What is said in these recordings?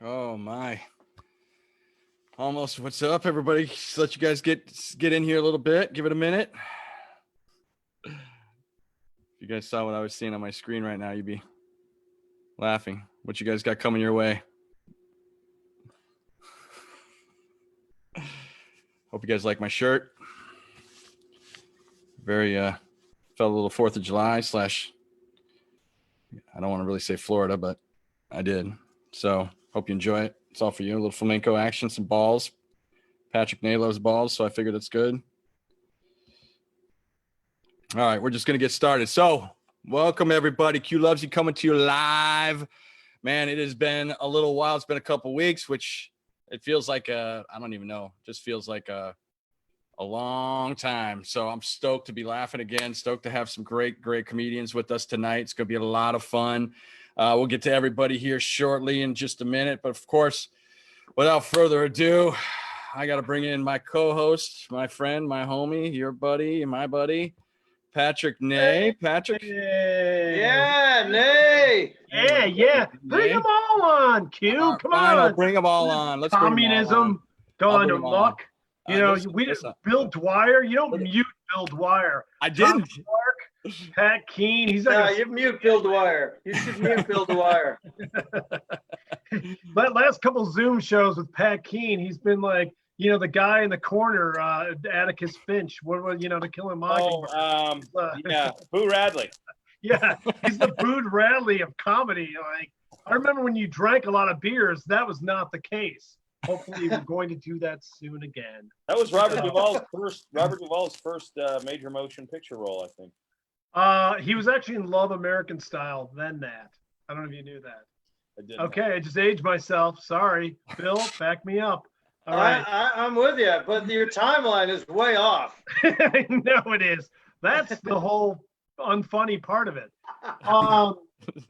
Oh my. Almost. What's up, everybody? Just let you guys get in here a little bit. Give it a minute. If you guys saw what I was seeing on my screen right now, you'd be laughing. What you guys got coming your way? Hope you guys like my shirt. Very felt a little 4th of July / I don't want to really say Florida, but I did. So hope you enjoy it. It's all for you. A little flamenco action, some balls. Patrick Ney loves balls, so I figured it's good. All right, we're just going to get started. So welcome, everybody. Q Loves You coming to you live. Man, it has been a little while. It's been a couple weeks, which it feels like, I don't even know, just feels like a long time. So I'm stoked to be laughing again, stoked to have some great comedians with us tonight. It's going to be a lot of fun. We'll get to everybody here shortly in just a minute. But of course, without further ado, I got to bring in my co-host, my friend, my homie, your buddy, my buddy, Patrick Ney. Patrick. Yeah, Ney. Yeah. Bring them all on, Q. Come on. Bring them all on. Let's communism going amok. You know, Bil Dwyer. You don't mute Bil Dwyer. I didn't. Clark, Pat Keane. He's like you mute Bil Dwyer. You should mute Bil Dwyer. But last couple Zoom shows with Pat Keane, he's been like, you know, the guy in the corner, Atticus Finch. What was, you know, To Kill a Mockingbird? Yeah, Boo Radley. Yeah, he's the Boo Radley of comedy. Like, I remember when you drank a lot of beers, that was not the case. Hopefully, we're going to do that soon again. That was Robert Duvall's first major motion picture role, I think. He was actually in Love American Style. Then that. I don't know if you knew that. I didn't. Okay, I just aged myself. Sorry, Bill, back me up. All right. I'm with you, but your timeline is way off. I know it is. That's the whole unfunny part of it.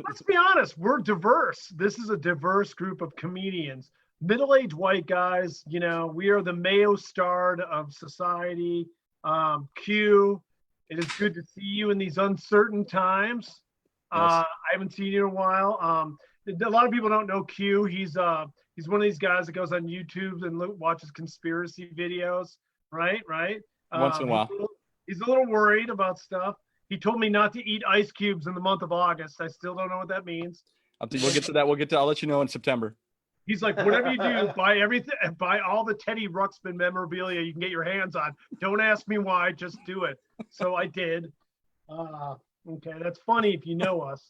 Let's be honest. We're diverse. This is a diverse group of comedians. Middle-aged white guys. You know, we are the Mayo starred of society. Q, it is good to see you in these uncertain times. Yes. I haven't seen you in a while. A lot of people don't know Q. He's one of these guys that goes on YouTube and watches conspiracy videos, right? Once in a while. He's a little worried about stuff. He told me not to eat ice cubes in the month of August. I still don't know what that means. We'll get to that. I'll let you know in September. He's like, whatever you do, buy everything, buy all the Teddy Ruxpin memorabilia you can get your hands on. Don't ask me why, just do it. So I did. Okay, that's funny if you know us.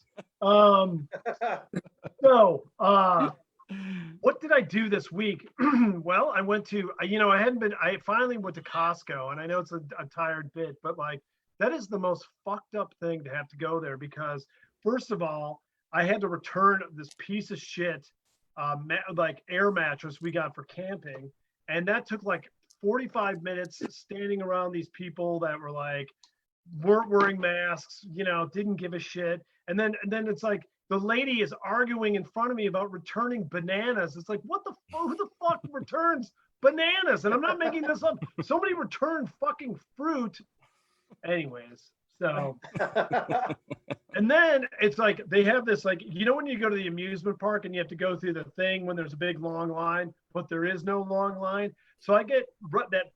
What did I do this week? Well, I went to, I finally went to Costco, and I know it's a tired bit, but like, that is the most fucked up thing to have to go there because, first of all, I had to return this piece of shit, like air mattress we got for camping. And that took like 45 minutes standing around these people that were like, weren't wearing masks, you know, didn't give a shit. And then it's like, the lady is arguing in front of me about returning bananas. It's like, who the fuck returns bananas? And I'm not making this up. Somebody returned fucking fruit. Anyways, so. And then it's like, they have this, like, you know, when you go to the amusement park and you have to go through the thing when there's a big long line, but there is no long line. So I get that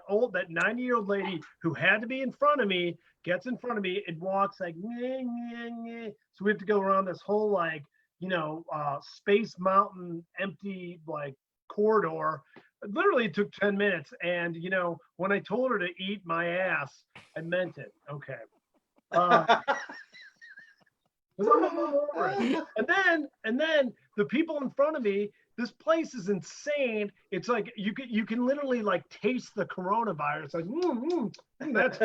90-year-old lady who had to be in front of me, gets in front of me and walks like, nyeh, nyeh, nyeh. So we have to go around this whole, like, you know, Space Mountain empty, like, corridor. Literally, it took 10 minutes. And, you know, when I told her to eat my ass, I meant it. Okay. And then the people in front of me, this place is insane. It's like you can literally like taste the coronavirus. Like, that's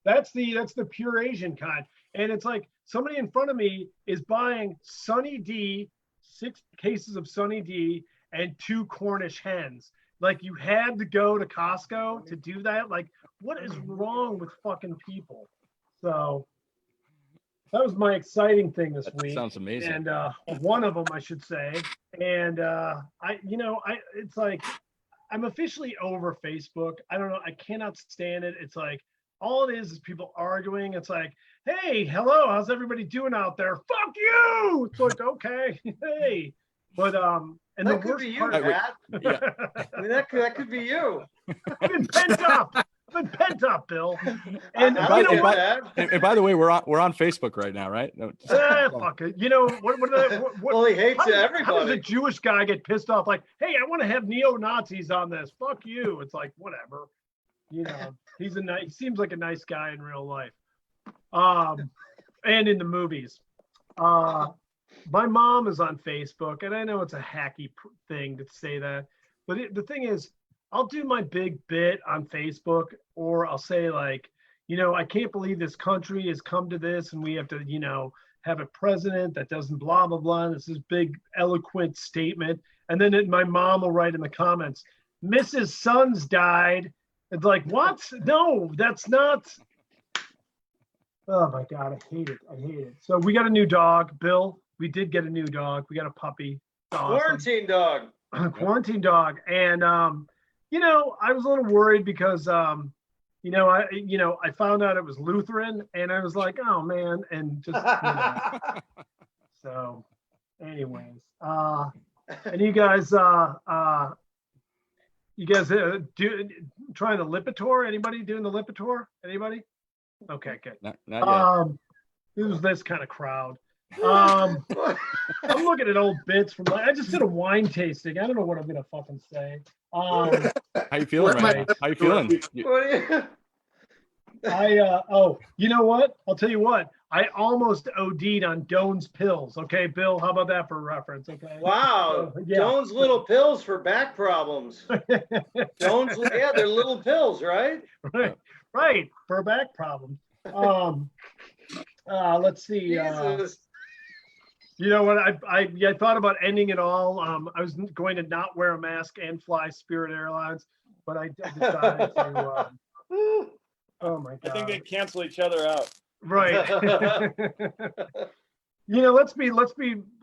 that's the pure Asian kind. And it's like somebody in front of me is buying Sunny D, 6 cases of Sunny D, and 2 Cornish hens. Like, you had to go to Costco to do that. Like, what is wrong with fucking people? So that was my exciting thing this week. Sounds amazing. And one of them, I should say. And it's like, I'm officially over Facebook. I don't know. I cannot stand it. It's like, all it is people arguing. It's like, hey, hello, how's everybody doing out there? Fuck you. It's like, okay, hey, But and That the could worst be you, part, Pat. Yeah. I mean, that could be you. I've been pent up. I've been pent up, Bill. And I you know get what? that. And by the way, we're on Facebook right now, right? No, Fuck it. You know what? Well, he hates How does a everybody. Jewish guy get pissed off? Like, hey, I want to have neo-Nazis on this. Fuck you. It's like, whatever. You know, he seems like a nice guy in real life. And in the movies. My mom is on Facebook, and I know it's a hacky thing to say that, but the thing is, I'll do my big bit on Facebook, or I'll say like, you know, I can't believe this country has come to this, and we have to, you know, have a president that doesn't blah blah blah. And it's this big eloquent statement, and then my mom will write in the comments, "Mrs. Sons died." It's like, what? No, that's not. Oh my God, I hate it. I hate it. So we got a new dog, Bill. We did get a new dog. We got a puppy. Awesome. Quarantine dog. Quarantine dog. And you know, I was a little worried because you know, I found out it was Lutheran, and I was like, oh man, and just so anyways. And you guys do trying the Lipitor? Anybody doing the Lipitor? Anybody? Okay, good. not yet. Who's this kind of crowd? I'm looking at old bits from I just did a wine tasting. I don't know what I'm gonna fucking say. How you feeling right now? How you feeling? You know what? I'll tell you what. I almost OD'd on Doan's pills. Okay, Bill, how about that for reference? Okay. Wow. Yeah. Doan's little pills for back problems. Doan's, yeah, they're little pills, right? Right, for back problems. Let's see. Jesus. You know what? I thought about ending it all. I was going to not wear a mask and fly Spirit Airlines, but I decided to. Oh my God! I think they cancel each other out. Right. You know, let's be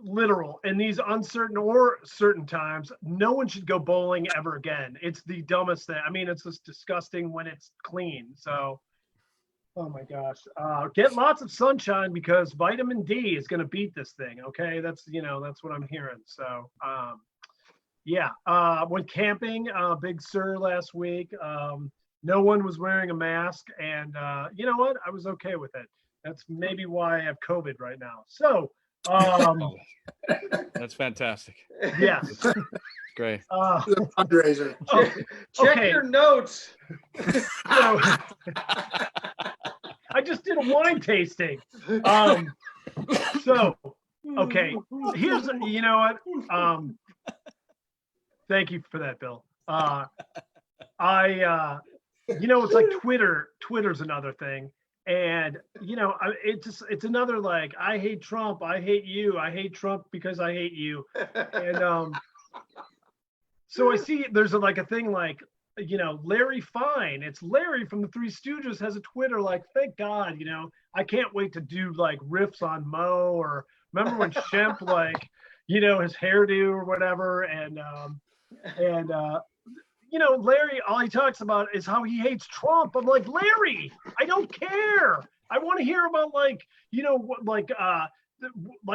literal. In these uncertain or certain times, no one should go bowling ever again. It's the dumbest thing. I mean, it's just disgusting when it's clean. So, oh my gosh, get lots of sunshine because vitamin D is going to beat this thing. Okay, that's what I'm hearing. So, yeah. Went camping, Big Sur last week. No one was wearing a mask, and you know what? I was okay with it. That's maybe why I have COVID right now. So, That's fantastic. yes. Great. Fundraiser. Check Okay. your notes. So, I just did a wine tasting. So, okay. Here's, you know what? Thank you for that, Bill. You know, it's like Twitter. Twitter's another thing. And, you know, it's another like, I hate Trump. I hate you. I hate Trump because I hate you. And so I see there's a thing like, you know, Larry Fine. It's Larry from the Three Stooges has a Twitter like, thank God, you know, I can't wait to do like riffs on Mo, or remember when Shemp like, you know, his hairdo or whatever. And you know, Larry, all he talks about is how he hates Trump. I'm like, Larry, I don't care. I want to hear about like, you know, like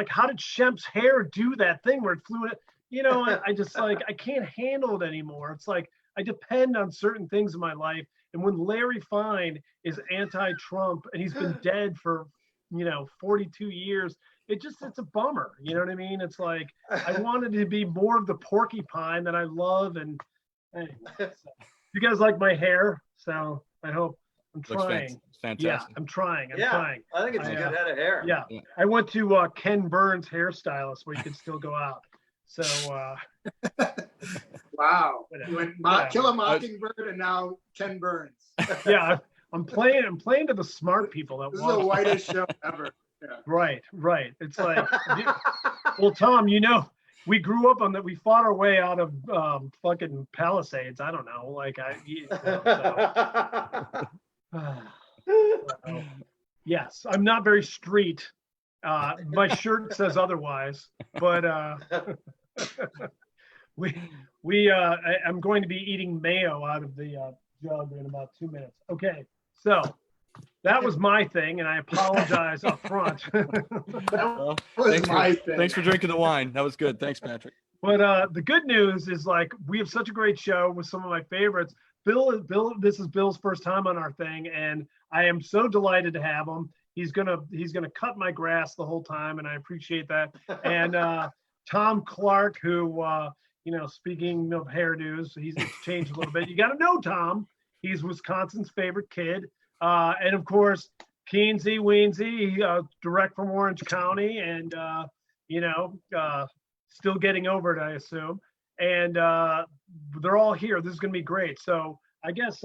how did Shemp's hair do that thing where it flew in? You know, I just like, I can't handle it anymore. It's like, I depend on certain things in my life. And when Larry Fine is anti-Trump and he's been dead for, you know, 42 years, it's a bummer. You know what I mean? It's like, I wanted to be more of the porcupine that I love. And anyway, so, you guys like my hair? So I hope I'm trying. Fantastic. Yeah, I'm trying. I'm trying. I think it's a good head of hair. Yeah. I went to Ken Burns hairstylist where you could still go out. So Wow. Whatever. You went Yeah. Kill a Mockingbird and now Ken Burns. yeah, I'm playing to the smart people that This is the watch. whitest show ever. Right. It's like, well, Tom, you know, we grew up on that. We fought our way out of fucking Palisades. I don't know. Like so, yes, I'm not very street. My shirt says otherwise, but I'm going to be eating mayo out of the jug in about 2 minutes. Okay, so that was my thing, and I apologize up front. Well, Was my thing. thanks for drinking the wine. That was good. Thanks, Patrick. But the good news is like we have such a great show with some of my favorites. Bill, this is Bill's first time on our thing, and I am so delighted to have him. He's gonna cut my grass the whole time, and I appreciate that. And Tom Clark, who speaking of hairdos, it's changed a little bit. You got to know Tom. He's Wisconsin's favorite kid, and of course Keensy Weensy, direct from Orange County, and still getting over it, I assume. And they're all here. This is going to be great. So I guess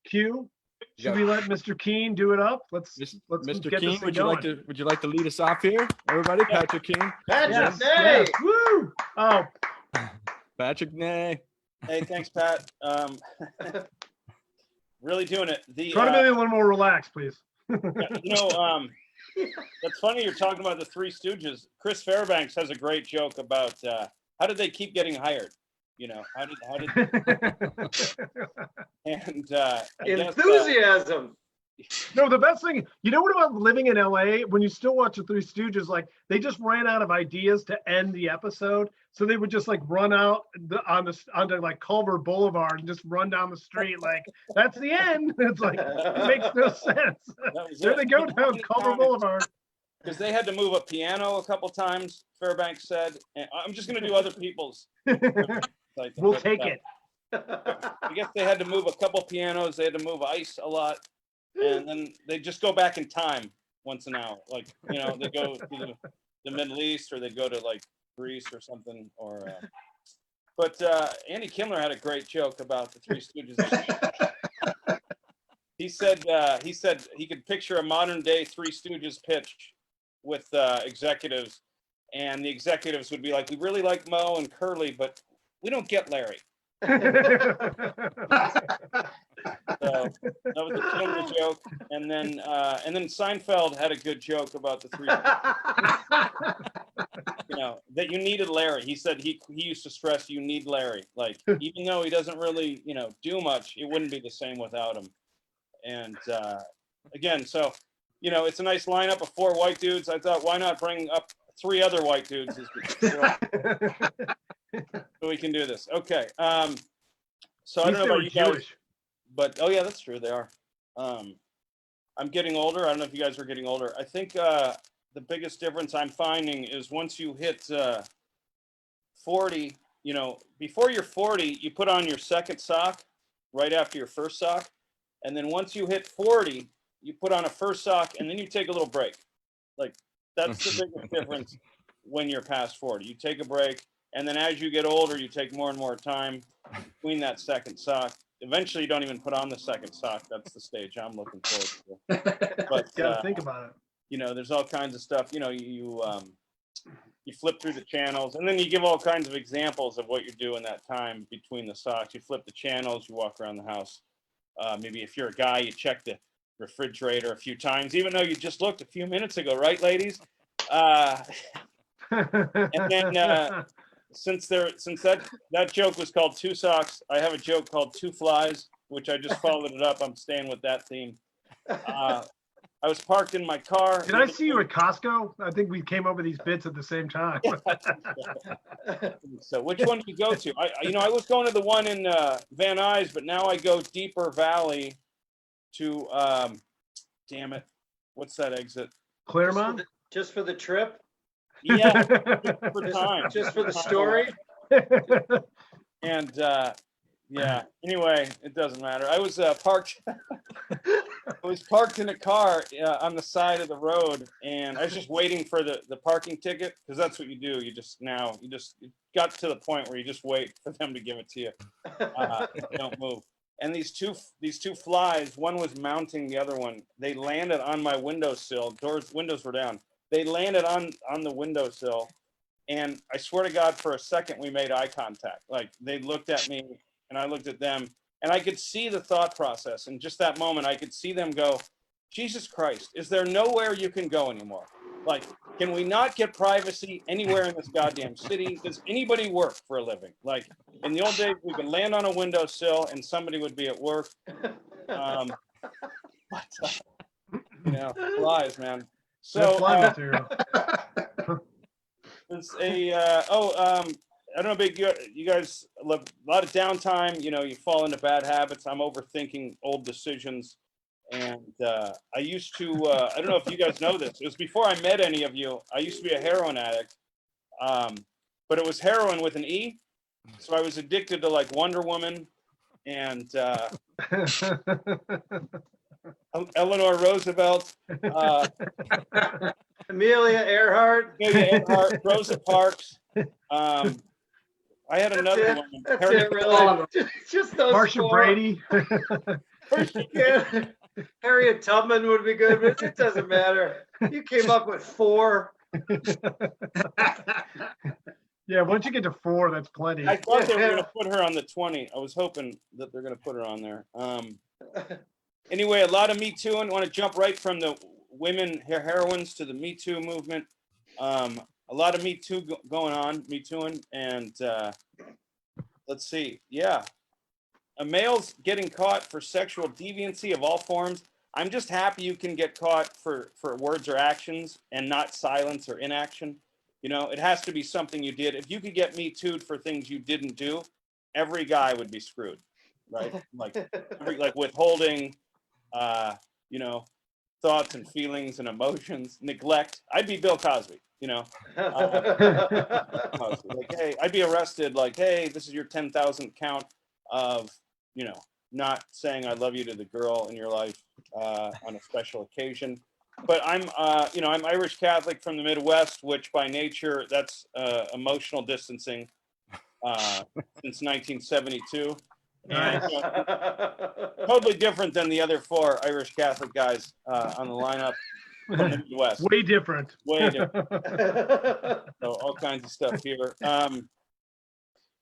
Q, should we let Mr. Keane do it up? Let's Mr. get Keane, this thing would you going. like to lead us off here, everybody? Patrick Keane. Patrick, Yes, hey! yes. Woo! Oh, Patrick, nay. Hey, thanks, Pat. Really doing it. try to be a little more relaxed, please. That's funny you're talking about the Three Stooges. Chris Fairbanks has a great joke about how did they keep getting hired? How did and I guess, Enthusiasm. No, the best thing, what about living in LA when you still watch the Three Stooges? Like they just ran out of ideas to end the episode, so they would just like run out onto like Culver Boulevard and just run down the street like that's the end. It's like it makes no sense. There they go down Culver Boulevard. Because they had to move a piano a couple times. Fairbanks said, and I'm just going to do other people's. We'll take it. I guess they had to move a couple pianos. They had to move ice a lot. And then they just go back in time once an hour. Like, they go to the Middle East or they go to like Greece or something. But Andy Kindler had a great joke about the Three Stooges. He said he could picture a modern day Three Stooges pitch with executives, and the executives would be like, we really like Mo and Curly, but we don't get Larry. So that was a Kindler joke, and then Seinfeld had a good joke about the Three that you needed Larry. He said he used to stress you need Larry, like even though he doesn't really do much, it wouldn't be the same without him. And again, so it's a nice lineup of 4 white dudes. I thought, why not bring up 3 other white dudes so we can do this. Okay. So I don't know about you guys, but oh yeah, that's true. They are. I'm getting older. I don't know if you guys are getting older. I think the biggest difference I'm finding is once you hit 40, before you're 40, you put on your second sock right after your first sock. And then once you hit 40, you put on a first sock and then you take a little break. Like that's the biggest difference when you're past 40. You take a break, and then as you get older, you take more and more time between that second sock. Eventually, you don't even put on the second sock. That's the stage I'm looking forward to. But gotta think about it. There's all kinds of stuff. You flip through the channels, and then you give all kinds of examples of what you do in that time between the socks. You flip the channels, you walk around the house. Maybe if you're a guy, you check the refrigerator a few times, even though you just looked a few minutes ago, right, ladies? And then since that joke was called 2 socks, I have a joke called 2 flies, which I just followed it up. I'm staying with that theme. I was parked in my car. Did I see you at Costco? I think we came up with these bits at the same time. So which one do you go to? I was going to the one in Van Nuys, but now I go deeper valley to damn it, what's that exit? Claremont? Just for the trip? Yeah, for time. Just for the story? And yeah, anyway, it doesn't matter. I was parked in a car on the side of the road, and I was just waiting for the parking ticket, because that's what you do. You got to the point where you just wait for them to give it to you. Don't move. And these two flies, one was mounting the other one. They landed on my windowsill. Windows were down. They landed on the windowsill, and I swear to God, for a second we made eye contact. Like they looked at me, and I looked at them, and I could see the thought process. And just that moment, I could see them go, Jesus Christ, is there nowhere you can go anymore? Like, can we not get privacy anywhere in this goddamn city? Does anybody work for a living? Like, in the old days, we could land on a windowsill and somebody would be at work. Flies, man. So, fly material. there's I don't know, big. You guys love a lot of downtime. You know, you fall into bad habits. I'm overthinking old decisions, and I used to. I don't know if you guys know this. It was before I met any of you. I used to be a heroin addict, but it was heroin with an E. So I was addicted to like Wonder Woman and Eleanor Roosevelt, Amelia Earhart. Rosa Parks. I had another That's it. one. That's Harry- it, really. Just those Marcia four. Brady. Yeah. Harriet Tubman would be good, but it doesn't matter. You came up with 4. Yeah, once you get to 4, that's plenty. I thought they were going to put her on the 20. I was hoping that they're going to put her on there. Anyway, a lot of Me Too, and want to jump right from the women heroines to the Me Too movement. A lot of Me Too going on, Me Tooing, and let's see. Yeah. A male's getting caught for sexual deviancy of all forms. I'm just happy you can get caught for words or actions and not silence or inaction. You know, it has to be something you did. If you could get Me Too'd for things you didn't do, every guy would be screwed, right? Like withholding, you know, thoughts and feelings and emotions, neglect. I'd be Bill Cosby, you know. Like, hey, I'd be arrested. Like, hey, this is your 10,000 count of, you know, not saying I love you to the girl in your life on a special occasion. But I'm, you know, I'm Irish Catholic from the Midwest, which by nature, that's emotional distancing since 1972. And you know, totally different than the other 4 Irish Catholic guys on the lineup from the Midwest. Way different. Way different. So all kinds of stuff here.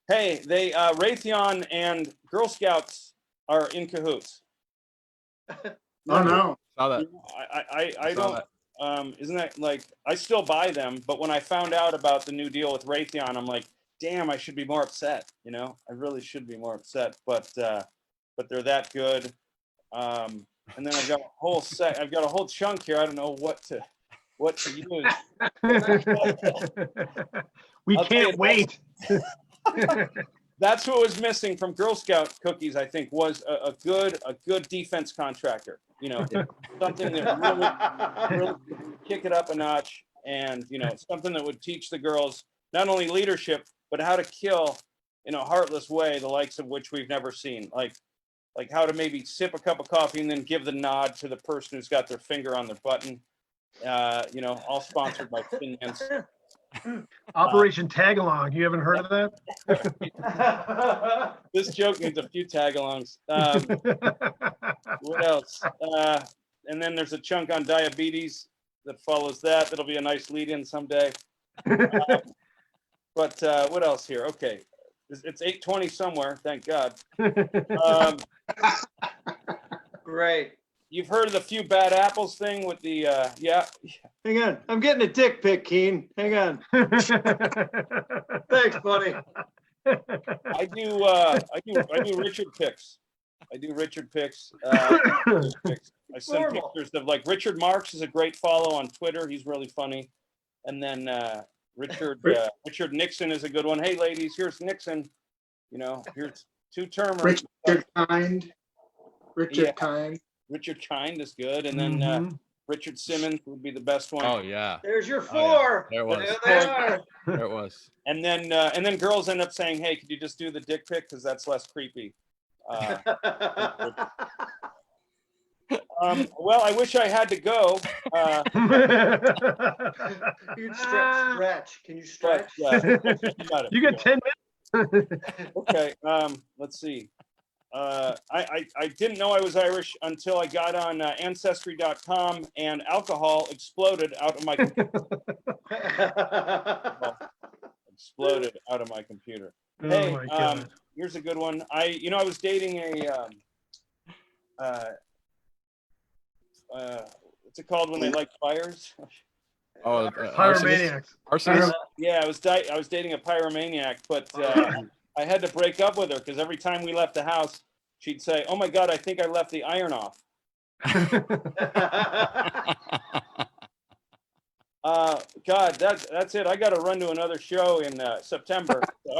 Hey, they Raytheon and Girl Scouts are in cahoots. Oh no. Saw that. I Saw don't. Isn't that like, I still buy them, but when I found out about the new deal with Raytheon, I'm like, damn, I should be more upset. You know, I really should be more upset. But they're that good. And then I've got a whole set. I've got a whole chunk here. I don't know what to use. We I'll tell can't you, wait. That's what was missing from Girl Scout cookies, I think, was a good defense contractor. You know, something that really kick it up a notch, and you know, something that would teach the girls not only leadership but how to kill in a heartless way, the likes of which we've never seen. Like how to maybe sip a cup of coffee and then give the nod to the person who's got their finger on their button. You know, all sponsored by Finance. Operation Tagalong. You haven't heard of that? This joke needs a few tag-alongs. What else? And then there's a chunk on diabetes that follows that. That'll be a nice lead-in someday. But what else here? Okay, it's 8:20 somewhere. Thank God. Great. You've heard of the few bad apples thing with the yeah. Hang on. I'm getting a dick pic, Keane. Hang on. Thanks, buddy. I do Richard picks. I do Richard picks. I send Normal. pictures of, like, Richard Marks is a great follow on Twitter. He's really funny. And then Richard Nixon is a good one. Hey ladies, here's Nixon. You know, here's 2 termers. Richard Kind. Yeah. Kind. Richard Kind is good. And then Mhm. Richard Simmons would be the best one. Oh yeah, There's your Oh, 4. yeah. There it was. There they are. there it was. And then girls end up saying, hey, could you just do the dick pic? Because that's less creepy. Well, I wish I had to go. You'd stretch. Can you stretch? Yeah, you got it. You get 10 minutes. Okay, let's see. I didn't know I was Irish until I got on Ancestry.com and alcohol exploded out of my computer. Oh Hey, my God. here's a good one. I was dating a what's it called when they light fires? Oh, Pyromaniacs. arsonist. Yeah, I was dating a pyromaniac, but I had to break up with her because every time we left the house, she'd say, "Oh my God, I think I left the iron off." God, that's it. I got to run to another show in September. So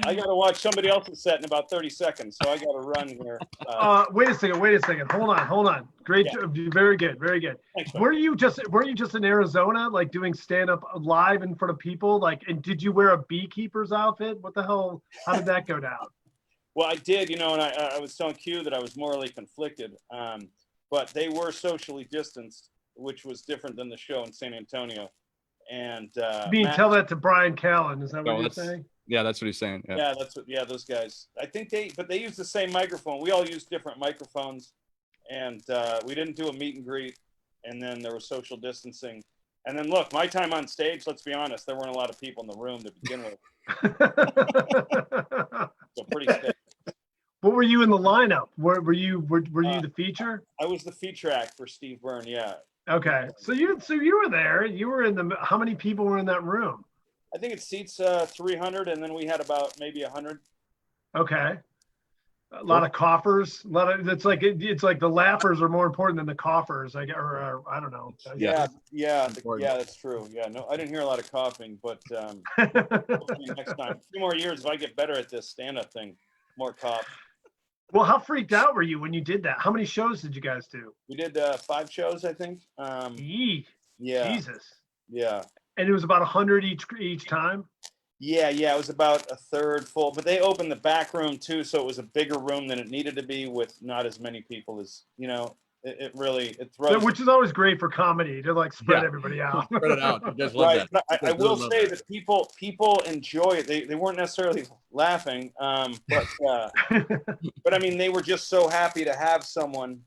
I gotta watch somebody else's set in about 30 seconds, so I gotta run here. Wait a second. Hold on. Great, very good. Thanks, man. Were you just in Arizona, like doing stand up live in front of people? Like, and did you wear a beekeeper's outfit? What the hell? How did that go down? Well, I did, and I was telling Q that I was morally conflicted, but they were socially distanced, which was different than the show in San Antonio. And Tell that to Brian Callen. Is that what you're saying? Yeah, that's what he's saying. Yeah, those guys. I think they use the same microphone. We all use different microphones, and we didn't do a meet and greet. And then there was social distancing. And then look, my time on stage. Let's be honest, there weren't a lot of people in the room to begin with. So pretty safe. What were you in the lineup? Were you the feature? I was the feature act for Steve Byrne. Yeah. Okay, so you were there. You were in the. How many people were in that room? I think it seats 300, and then we had about maybe 100. Okay, a lot of coughers. It's like the laughers are more important than the coughers. I don't know. Yeah, that's true. Yeah, no, I didn't hear a lot of coughing, but hopefully next time, 2 more years, if I get better at this stand-up thing, more cough. Well, how freaked out were you when you did that? How many shows did you guys do? We did 5 shows, I think. Yeah. Jesus. Yeah. And it was about 100 each time? Yeah, it was about a third full, but they opened the back room too, so it was a bigger room than it needed to be with not as many people as, it throws. Which is always great for comedy to like spread everybody out. Spread it out. You guys love that. I will say that people enjoy it. They weren't necessarily laughing, but I mean, they were just so happy to have someone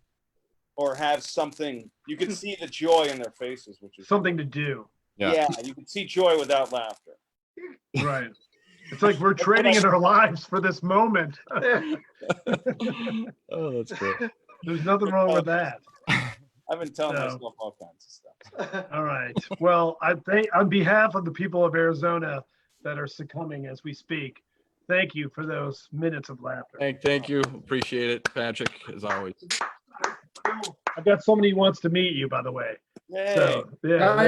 or have something. You could see the joy in their faces, which is something to do. Yeah, you can see joy without laughter. Right. It's like we're trading in our lives for this moment. Oh, that's great. There's nothing wrong with that. I've been telling myself all kinds of stuff. All right. Well, I think on behalf of the people of Arizona that are succumbing as we speak, thank you for those minutes of laughter. Thank you. Appreciate it, Patrick, as always. I've got somebody who wants to meet you, by the way. Hey. So, yeah,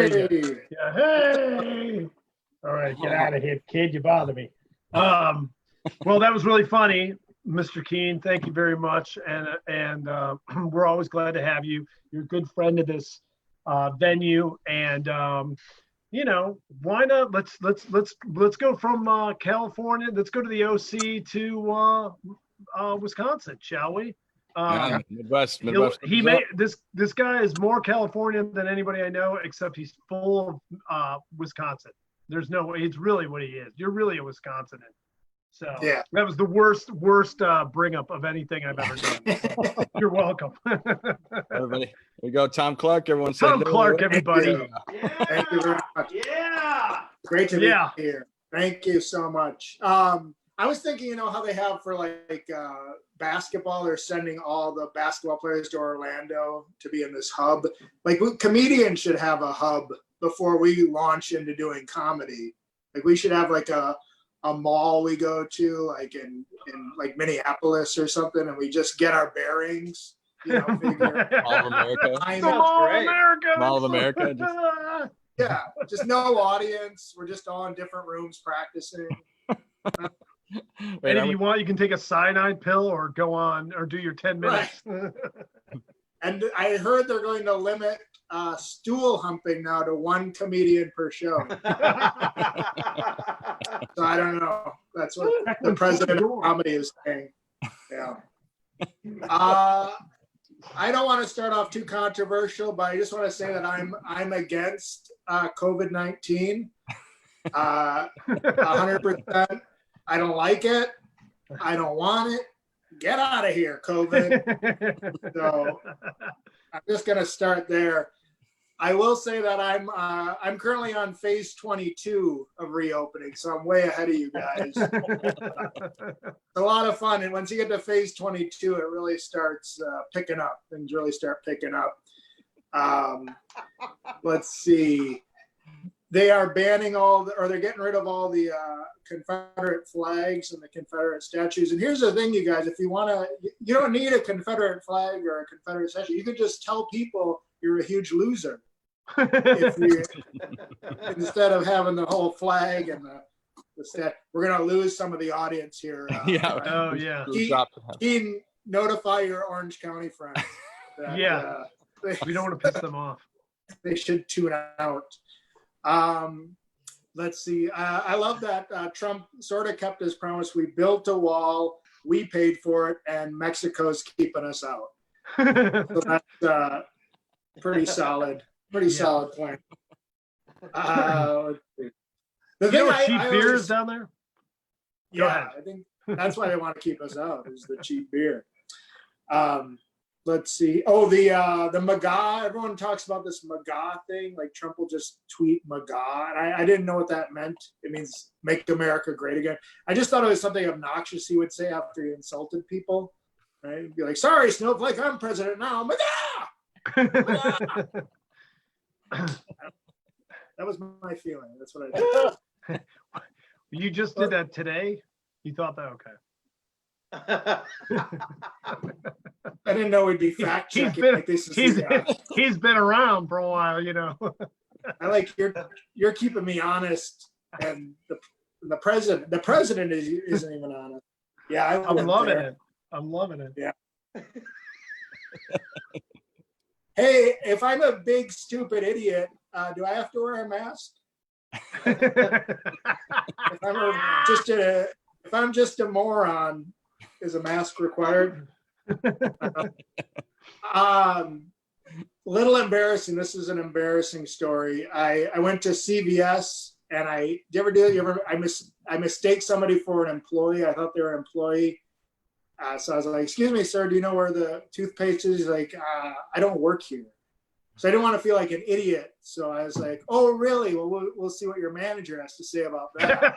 hey. All right, get out of here, kid. You bother me. Well, that was really funny, Mr. Keane. Thank you very much, and we're always glad to have you. You're a good friend of this venue, and why not? Let's go from California. Let's go to the OC to Wisconsin, shall we? Midwest. This guy is more Californian than anybody I know, except he's full of Wisconsin. There's no way. It's really what he is. You're really a Wisconsinan. So yeah, that was the worst bring up of anything I've ever done. So, you're welcome. Everybody, here we go. Tom Clark. Everyone say Tom Clark, everybody. Yeah. Thank you very much. Yeah. Great to be here. Thank you so much. I was thinking, how they have for like basketball, they're sending all the basketball players to Orlando to be in this hub. Like comedians should have a hub before we launch into doing comedy. Like we should have like a mall we go to, like in like Minneapolis or something, and we just get our bearings. Figure. Mall of America. Mall of America. Yeah, just no audience. We're just all in different rooms practicing. And if you want, you can take a cyanide pill or go on or do your 10 minutes. Right. And I heard they're going to limit stool humping now to 1 comedian per show. So I don't know. That's what the president of comedy is saying. Yeah. I don't want to start off too controversial, but I just want to say that I'm against COVID-19. 100%. I don't like it. I don't want it. Get out of here, COVID. So I'm just gonna start there. I will say that I'm currently on phase 22 of reopening, so I'm way ahead of you guys. It's a lot of fun, and once you get to phase 22, it really starts picking up. Things really start picking up. Let's see. They are banning they're getting rid of all the Confederate flags and the Confederate statues. And here's the thing, you guys, if you want to, you don't need a Confederate flag or a Confederate statue. You could just tell people you're a huge loser. if you instead of having the whole flag and the stat, we're gonna lose some of the audience here. Yeah. Oh yeah. Keane, notify your Orange County friends that Yeah. We don't want to piss them off. they should tune out. Let's see. I love that Trump sort of kept his promise. We built a wall, we paid for it, and Mexico's keeping us out. So that's pretty solid. Pretty solid point. The You thing know what cheap I beer always- is down there? Yeah, ahead. I think that's why they want to keep us out is the cheap beer. Let's see. Oh, the MAGA. Everyone talks about this MAGA thing. Like Trump will just tweet MAGA, and I didn't know what that meant. It means make America great again. I just thought it was something obnoxious he would say after he insulted people. Right? He'd be like, "Sorry, Snowflake, I'm president now." MAGA. That was my feeling. That's what I did. You just did that today? You thought that? Okay. I didn't know we'd be fact He's checking been- like this. He's been around for a while, you know. I like you're keeping me honest, and the president isn't even honest. Yeah, I'm loving it. I'm loving it. Yeah. Hey, if I'm a big stupid idiot, do I have to wear a mask? If I'm just a moron, is a mask required? Little embarrassing. This is an embarrassing story. I went to CVS and I mistake somebody for an employee. I thought they were an employee. So I was like, "Excuse me, sir, do you know where the toothpaste is?" He's like, "I don't work here." So I didn't want to feel like an idiot. So I was like, "Oh, really? Well, we'll see what your manager has to say about that."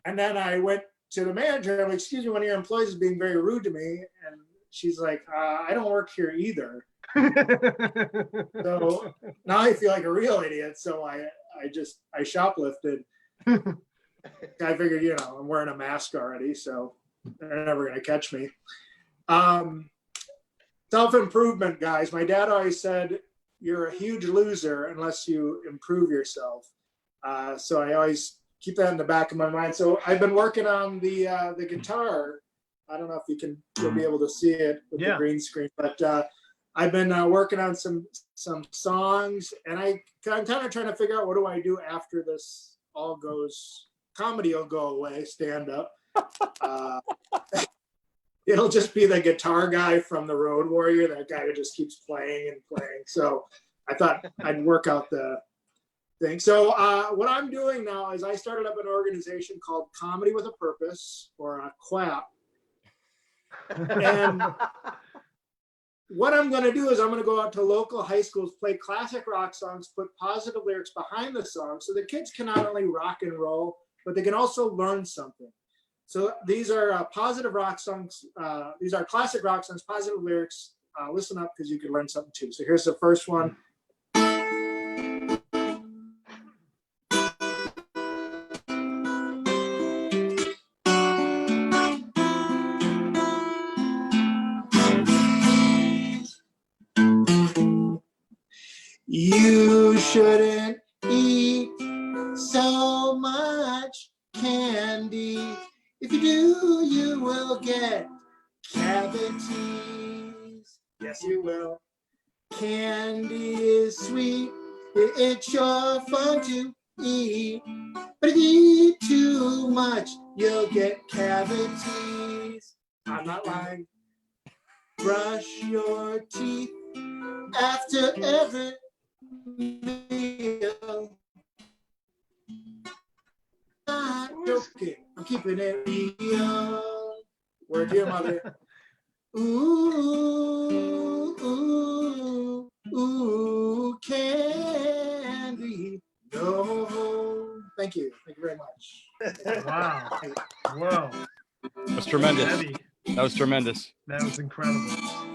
And then I went to the manager. I'm like, "Excuse me, one of your employees is being very rude to me." And she's like, "I don't work here either." So now I feel like a real idiot. So I shoplifted. I figured, I'm wearing a mask already, so they're never going to catch me. Self-improvement, guys. My dad always said, you're a huge loser unless you improve yourself. So I always keep that in the back of my mind. So I've been working on the guitar. I don't know if you'll be able to see it with the green screen, but I've been working on some songs, and I'm kind of trying to figure out what do I do after this all goes. Comedy will go away, stand up. It'll just be the guitar guy from the Road Warrior, that guy who just keeps playing and playing. So I thought I'd work out the thing. So what I'm doing now is I started up an organization called Comedy with a Purpose, or QUAP. And what I'm going to do is I'm going to go out to local high schools, play classic rock songs, put positive lyrics behind the song so the kids can not only rock and roll, but they can also learn something. So these are positive rock songs. These are classic rock songs, positive lyrics. Listen up because you can learn something too. So here's the first one. You shouldn't eat so much candy. If you do, you will get cavities. Yes, you will. Candy is sweet. It's sure fun to eat. But if you eat too much, you'll get cavities. I'm not lying. Brush your teeth after every meal. Not joking. I'm keeping it real. Word to your mother. Ooh, ooh, ooh, candy. No. Thank you. Thank you very much. Wow. Whoa. That's tremendous. Heavy. That was tremendous. That was incredible.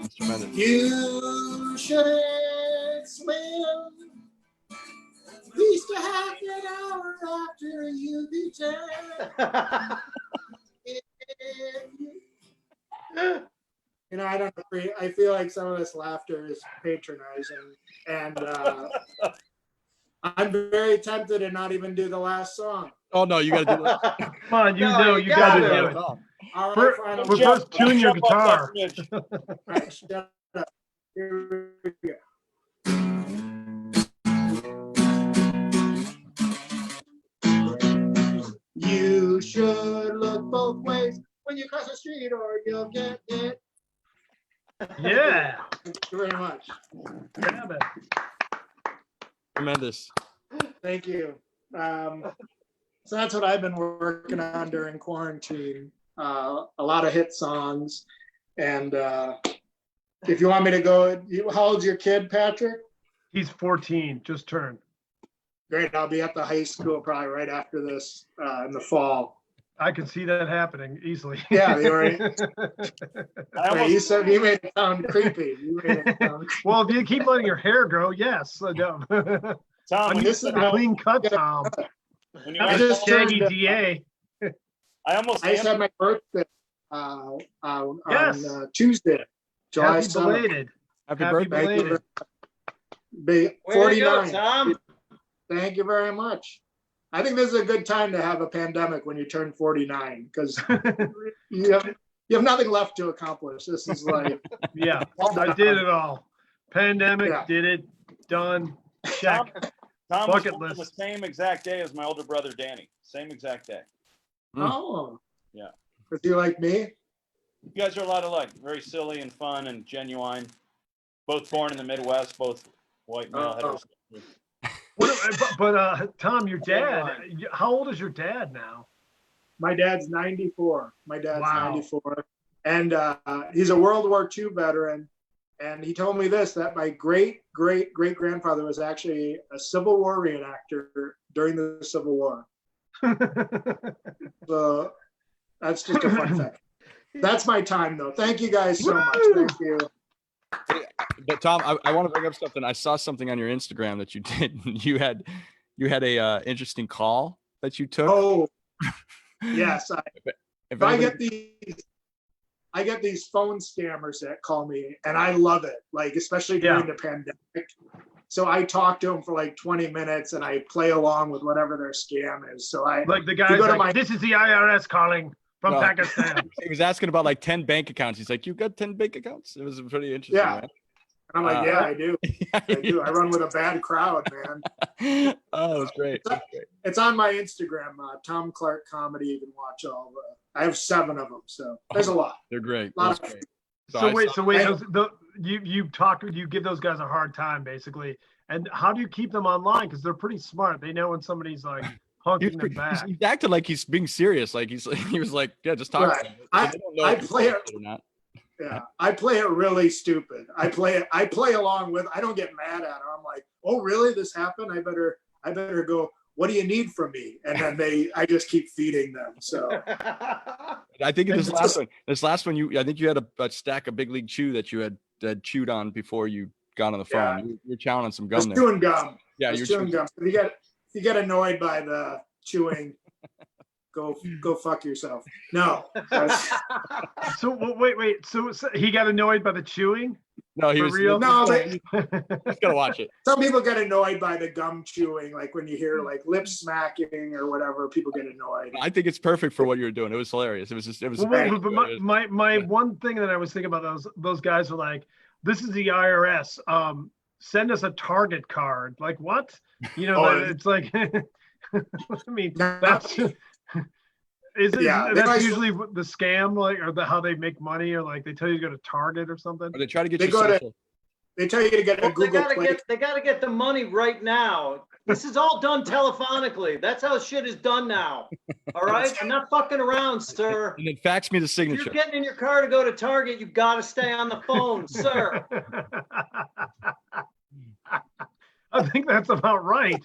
That's tremendous. You shouldn't swim at least a half an hour after you've eaten. I don't agree. I feel like some of this laughter is patronizing, and I'm very tempted to not even do the last song. Oh no, you got to do it. Come on, you No, know, you you got to gotta. do it. Tom. All We're- right, fine. we're first tune your Jump off guitar. that bridge. All right, shut up. Here we go. You should look both ways when you cross the street, or you'll get it. Yeah. Thank you very much. Yeah, man. Tremendous. Thank you. So that's what I've been working on during quarantine. A lot of hit songs. And if you want me to go, how old's your kid, Patrick? He's 14, just turned. Great. I'll be at the high school probably right after this in the fall. I can see that happening easily. Yeah, you already. I Wait, you almost, said you made it sound creepy. You made it sound Well, if you keep letting your hair grow, yes. I Tom, I'm when this used is to the how- clean cut, Tom. you I Not asked- the just shaggy turned, DA. I almost I just am- had my birthday on Yes. Tuesday, July Happy 7th. belated. Happy Happy birthday. Thank you. belated. Be Way to go, 49. Tom. Thank you very much. I think this is a good time to have a pandemic when you turn 49 because you have nothing left to accomplish. This is like Yeah, I did it all. Pandemic, Yeah. did it, done, Tom, check. Tom was Bucket born on the list. same exact day as my older brother Danny. Same exact day. oh Yeah. Is he like me? You guys are a lot alike. Very silly and fun and genuine. Both born in the Midwest, both white male. Oh. heterosexual. But Tom, your dad, how old is your dad now? My dad's 94. My dad's Wow. 94, and he's a World War II veteran. And he told me this, that my great grandfather was actually a Civil War reenactor during the Civil War. So that's just a fun fact. That's my time, though. Thank you guys so much. Woo! Thank you. But Tom, I want to bring up something. I saw something on your Instagram that you did. You had a interesting call that you took. Oh, yes. If I anybody- get these phone scammers that call me, and I love it. Like especially during the pandemic. So I talk to them for like 20 minutes, and I play along with whatever their scam is. So I Like the You guy's go to like, my- this is the IRS calling from No. Pakistan. he was asking about like 10 bank accounts. He's like, "You got 10 bank accounts?" It was pretty interesting. Yeah. And I'm like, yeah, I do. I do. I run with a bad crowd, man. Oh, it was great. It was great. It's on my Instagram, Tom Clark Comedy. You can watch all the. I have 7 of them, so there's a lot. They're great. It Lot was of- great. So I wait, saw- you give those guys a hard time basically, and how do you keep them online? Because they're pretty smart. They know when somebody's like He hunking them back. he acted like he's being serious. Like he was like, "Yeah, just talk." Right. To him. So I- they don't know I if he's play it- bullshit or not. Yeah, I play it really stupid. I play along with. I don't get mad at them. I'm like, oh, really? This happened? I better go. What do you need from me? And then I just keep feeding them. So I think And this it's last one, I think you had a stack of Big League Chew that you had chewed on before you got on the phone. Yeah. You're chowing on some just gum there. chewing gum. Yeah, Just you're chewing chewing. gum. If you get annoyed by the chewing, go fuck yourself. No. that's- So wait. So he got annoyed by the chewing? No, he For was. real? No, you just gotta watch it. Some people get annoyed by the gum chewing, like when you hear like lip smacking or whatever. People get annoyed. I think it's perfect for what you were doing. It was hilarious. It was. Well, Right. but my one thing that I was thinking about those guys were like, this is the IRS. Send us a Target card. Like what? You know, Oh, it's like. I mean, No. that's. Is it? Yeah, they That's always- usually the scam, like, or how they make money, or like they tell you to go to Target or something. Or they try to get They you go to- social. They tell you to get a Well, they Google gotta Play. get the money right now. This is all done telephonically. That's how shit is done now. All right, I'm not fucking around, sir. And then fax me the If signature. you're getting in your car to go to Target, you gotta stay on the phone, sir. I think that's about right.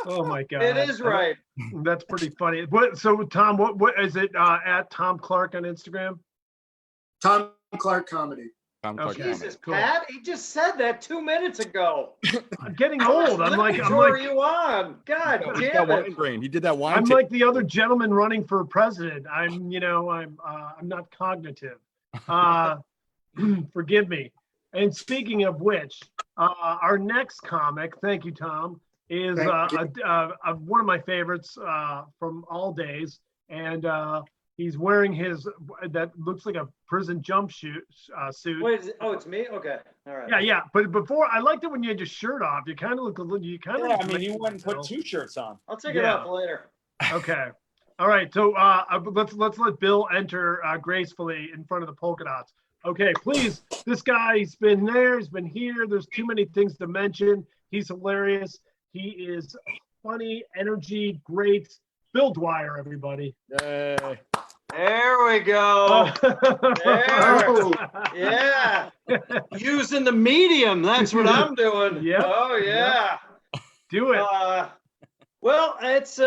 Oh my god, It is right. That's pretty funny. What? So Tom, what is it? At Tom Clark on Instagram. Tom Clark Comedy. Tom Clark Okay. Comedy. Jesus, Cool. Pat, he just said that 2 minutes ago. I'm getting How much old. I'm literature like are you on? God He's damn got it. wine brain. He did that wine. I'm tape. like the other gentleman running for president. I'm not cognitive. Forgive me. And speaking of which, our next comic, thank you, Tom, is one of my favorites from all days. And he's wearing that looks like a prison jumpsuit suit. Wait, it's me? Okay. All right. Yeah. But before, I liked it when you had your shirt off. You kind of look a little, Yeah, I mean, you wouldn't put 2 shirts on. I'll take it off later. Okay. All right. So let's let Bill enter gracefully in front of the polka dots. Okay, please. This guy, he's been there, he's been here. There's too many things to mention. He's hilarious. He is funny, energy, great. Bill Dwyer, everybody. Yay. There we go. There. Yeah. Using the medium. That's what I'm doing. Yep. Oh yeah. Do it. Well, it's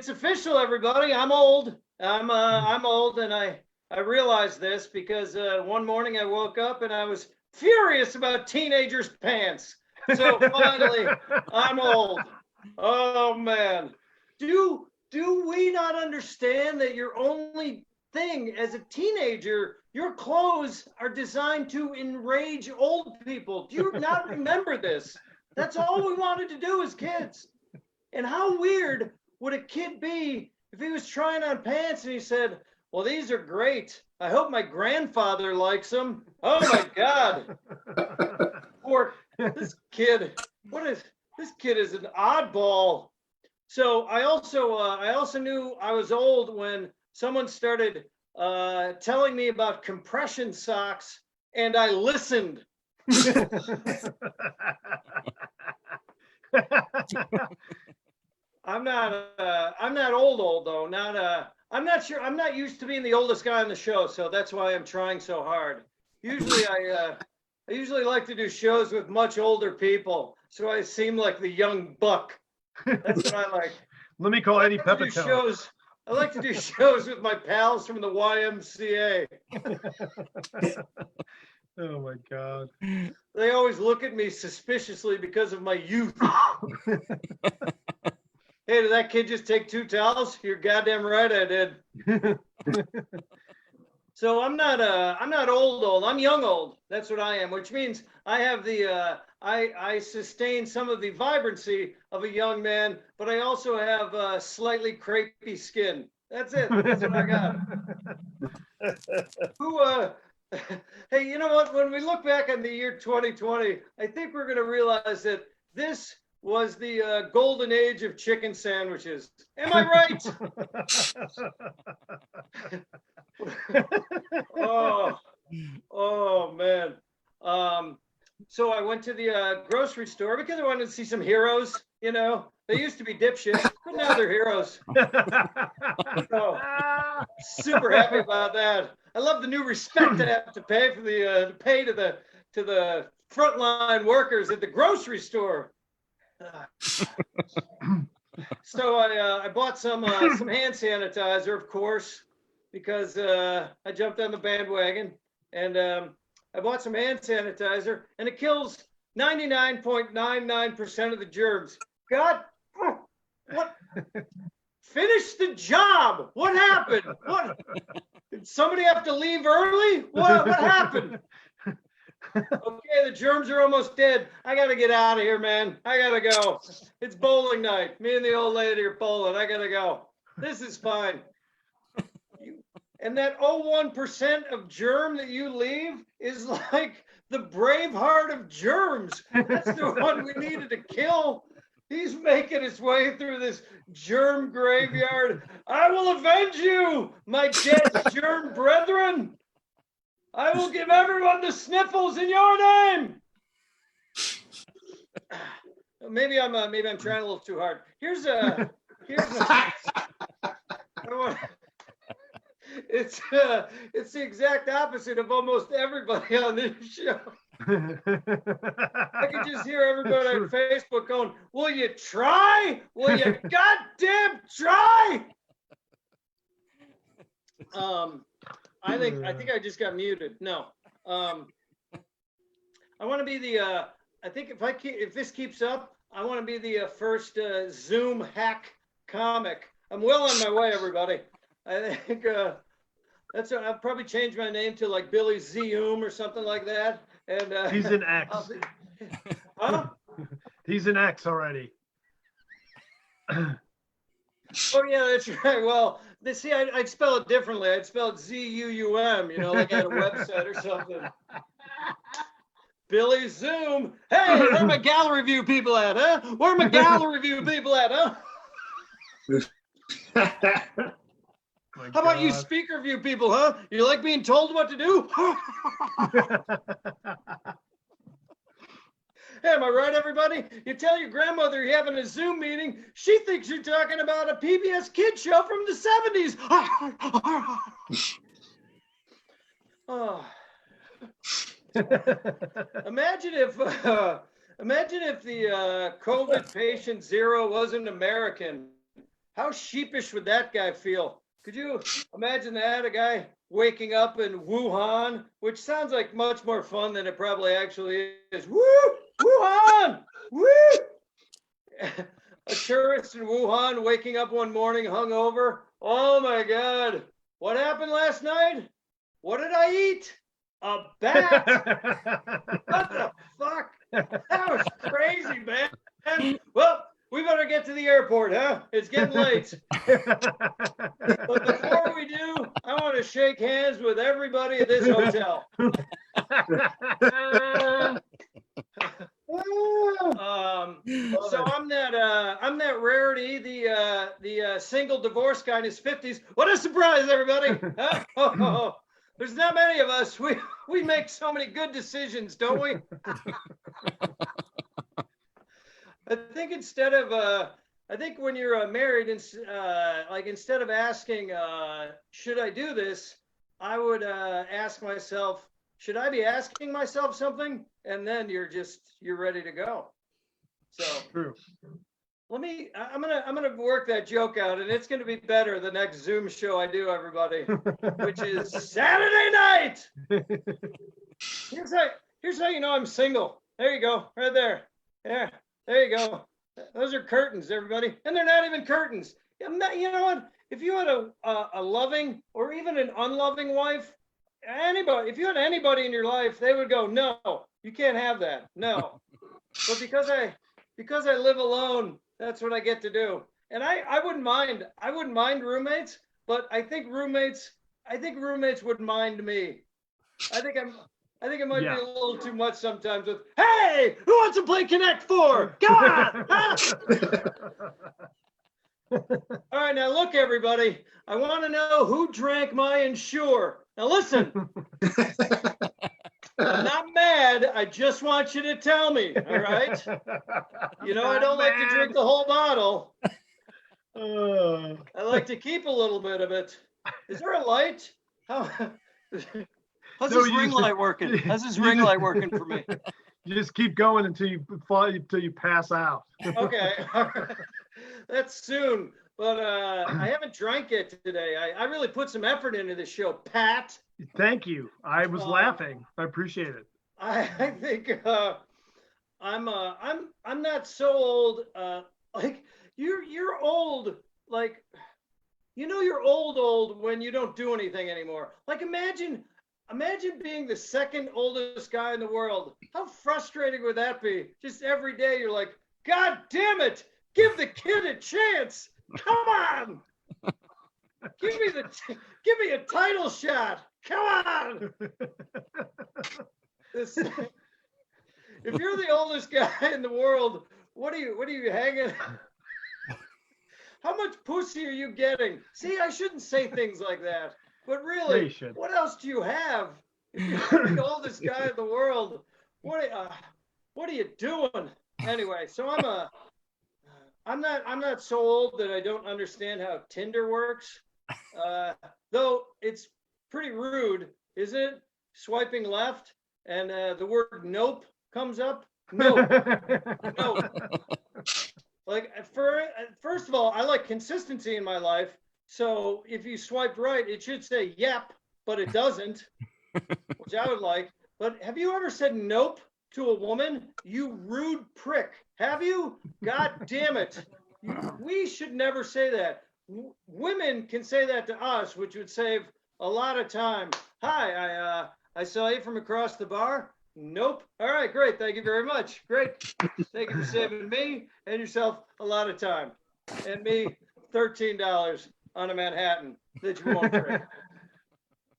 official, everybody. I'm old. I'm old, and I realized this because one morning I woke up and I was furious about teenagers' pants. So finally, I'm old. Oh man. Do we not understand that your only thing as a teenager, your clothes are designed to enrage old people? Do you not remember this? That's all we wanted to do as kids. And how weird would a kid be if he was trying on pants and he said, well, these are great. I hope my grandfather likes them. Oh my God. Poor this kid. This kid is an oddball. So I also knew I was old when someone started telling me about compression socks, and I listened. I'm not old though. I'm not sure. I'm not used to being the oldest guy on the show, so that's why I'm trying so hard. Usually I usually like to do shows with much older people, so I seem like the young buck. That's what I like. Let me call Eddie Pepitone. I like to do shows with my pals from the YMCA. Oh my God. They always look at me suspiciously because of my youth. Hey, did that kid just take 2 towels? You're goddamn right I did. So I'm not old. I'm young old. That's what I am, which means I have I sustain some of the vibrancy of a young man, but I also have slightly crepey skin. That's it. That's what I got. Hey, you know what? When we look back on the year 2020, I think we're going to realize that this was the golden age of chicken sandwiches. Am I right? Oh man. So I went to the grocery store because I wanted to see some heroes. You know, they used to be dipshits, but now they're heroes. So, super happy about that. I love the new respect I have to pay for the pay to the frontline workers at the grocery store. So I bought some hand sanitizer, of course, because I jumped on the bandwagon, and I bought some hand sanitizer, and it kills 99.99% of the germs. God, what? Finish the job. What happened? What? Did somebody have to leave early? What happened? Okay, the germs are almost dead. I gotta get out of here, man. I gotta go. It's bowling night. Me and the old lady are bowling. I gotta go. This is fine. And that 0.1% of germ that you leave is like the Braveheart of germs. That's the one we needed to kill. He's making his way through this germ graveyard. I will avenge you, my dead germ brethren. I will give everyone the sniffles in your name. Maybe I'm trying a little too hard. Here's a it's the exact opposite of almost everybody on this show. I can just hear everybody on Facebook going, "Will you try? Will you goddamn try?" I think I just got muted. No. I want to be the I think if this keeps up, I want to be the first Zoom hack comic. I'm well on my way, everybody. I think I'll probably change my name to like Billy Zoom or something like that. And He's an X. Huh? He's an X already. Oh yeah, that's right. Well, see, I'd spell it differently. I'd spell it ZUUM, like at a website or something. Billy Zoom. Hey, where are my gallery view people at, huh? Where are my gallery view people at, huh? How about you speaker view people, huh? You like being told what to do? Hey, am I right, everybody? You tell your grandmother you're having a Zoom meeting. She thinks you're talking about a PBS Kids show from the 70s. Oh. Imagine if the COVID patient zero wasn't American. How sheepish would that guy feel? Could you imagine that? A guy waking up in Wuhan, which sounds like much more fun than it probably actually is. Woo! Wuhan! Woo! A tourist in Wuhan waking up one morning hungover. Oh my God. What happened last night? What did I eat? A bat? What the fuck? That was crazy, man. Well, we better get to the airport, huh? It's getting late. But before we do, I want to shake hands with everybody at this hotel. So I'm that rarity, the single divorce guy in his 50s. What a surprise, everybody! Huh? Oh, there's not many of us. We make so many good decisions, don't we? I think when you're married, instead of asking, should I do this, I would ask myself, should I be asking myself something? And then you're ready to go. So True. I'm gonna work that joke out, and it's gonna be better the next Zoom show I do, everybody, which is Saturday night. Here's how you know I'm single. There you go, right there. Yeah, there you go. Those are curtains, everybody, and they're not even curtains. You know what? If you had a loving or even an unloving wife, if you had anybody in your life, they would go, no, you can't have that. No. But because I live alone, that's what I get to do. And I wouldn't mind roommates, but I think roommates would mind me. I think it might be a little too much sometimes with, hey, who wants to play Connect 4? Come on! Huh? All right, now look, everybody. I want to know who drank my Ensure. Now listen, I'm not mad. I just want you to tell me, all right? I don't like to drink the whole bottle. I like to keep a little bit of it. Is there a light? How's this ring light working? How's this ring light working for me? You just keep going until you pass out. Okay, all right. That's soon. But I haven't drank it today. I really put some effort into this show, Pat. Thank you. I was laughing. I appreciate it. I think I'm not so old. Like you're old. Like you're old when you don't do anything anymore. Like imagine being the second oldest guy in the world. How frustrating would that be? Just every day you're like, God damn it! Give the kid a chance. Come on. Give me a title shot. Come on. If you're the oldest guy in the world, what are you hanging? How much pussy are you getting? See, I shouldn't say things like that. But really, what else do you have? If you're the oldest guy in the world, what are you doing? Anyway, so I'm not so old that I don't understand how Tinder works. Though it's pretty rude, isn't it? Swiping left and the word nope comes up. Nope. Nope. Like first of all, I like consistency in my life. So if you swiped right, it should say yep, but it doesn't, which I would like. But have you ever said nope to a woman? You rude prick. Have you? God damn it. We should never say that. Women can say that to us, which would save a lot of time. Hi, I saw you from across the bar. Nope. All right, great. Thank you very much. Great. Thank you for saving me and yourself a lot of time. And me $13 on a Manhattan that you won't drink.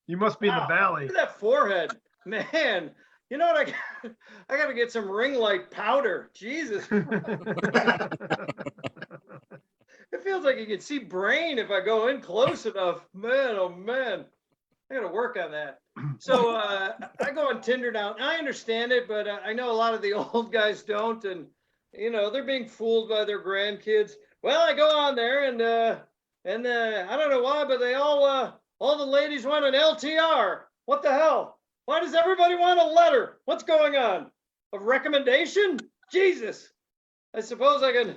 You must be in the valley. Look at that forehead, man. You know what? I got to get some ring light powder. Jesus. It feels like you can see brain if I go in close enough. Man, oh man. I got to work on that. So I go on Tinder now. I understand it, but I know a lot of the old guys don't. And, you know, they're being fooled by their grandkids. Well, I go on there and I don't know why, but they all the ladies want an LTR. What the hell? Why does everybody want a letter? What's going on? A recommendation? Jesus. I suppose I can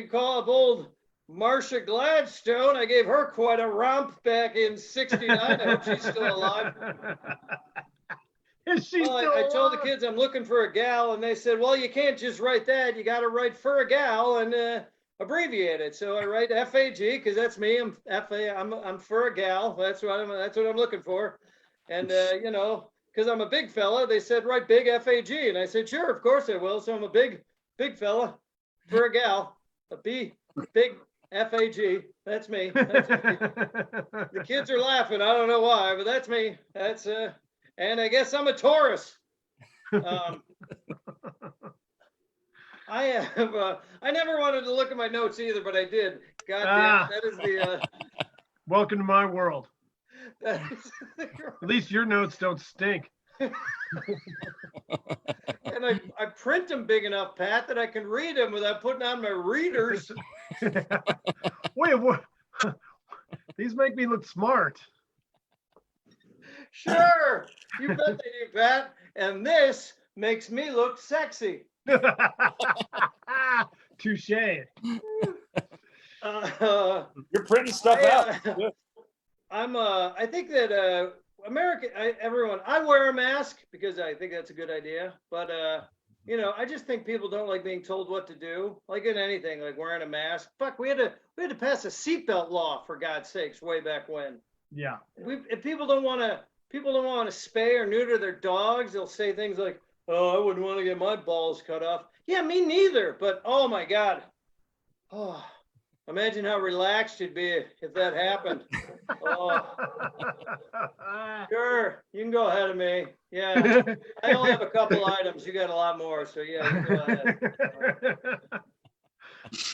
call up old Marcia Gladstone. I gave her quite a romp back in '69. I hope she's still alive. Is she Well, still I told the alive? kids I'm looking for a gal, and they said, well, you can't just write that. You got to write for a gal and abbreviate it. So I write FAG because that's me. I'm for a gal. That's what I'm looking for. And you know, because I'm a big fella, they said write big FAG, and I said sure, of course I will. So I'm a big fella for a gal, a big FAG. That's me. That's me. The kids are laughing. I don't know why, but that's me. That's and I guess I'm a Taurus. I never wanted to look at my notes either, but I did. God damn, that is the Welcome to my world. that is At least your notes don't stink. and I print them big enough, Pat, that I can read them without putting on my readers. Wait, what? These make me look smart. Sure, you bet they do, Pat. And this makes me look sexy. Touche. You're printing stuff out. I think that I wear a mask because I think that's a good idea. But you know, I just think people don't like being told what to do, like in anything, like wearing a mask. Fuck, we had to pass a seatbelt law for God's sakes way back when. Yeah. If people don't want to spay or neuter their dogs, they'll say things like, "Oh, I wouldn't want to get my balls cut off." Yeah, me neither. But oh my God, oh, imagine how relaxed you'd be if that happened. Oh, sure, you can go ahead of me. Yeah, I only have a couple items. You got a lot more, so yeah, you can go ahead.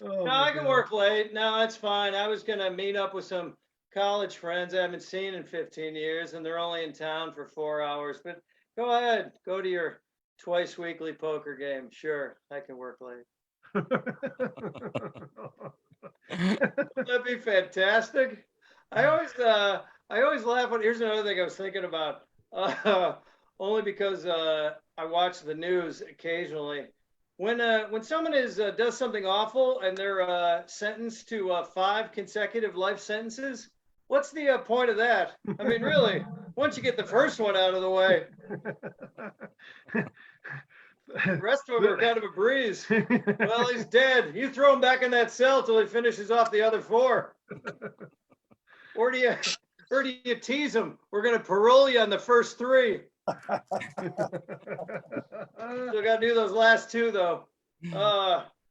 Oh No, I can work late. No, it's fine. I was gonna meet up with some college friends I haven't seen in 15 years, and they're only in town for 4 hours. But go ahead, go to your twice weekly poker game. Sure, I can work late. That'd be fantastic. I always laugh when, here's another thing I was thinking about. Only because I watch the news occasionally. When someone does something awful and they're sentenced to 5 consecutive life sentences, what's the point of that? I mean, really, once you get the first one out of the way, the rest of them are kind of a breeze. Well, he's dead. You throw him back in that cell till he finishes off the other 4. Or do you tease him? We're gonna parole you on the first 3. Still got to do those last 2 though.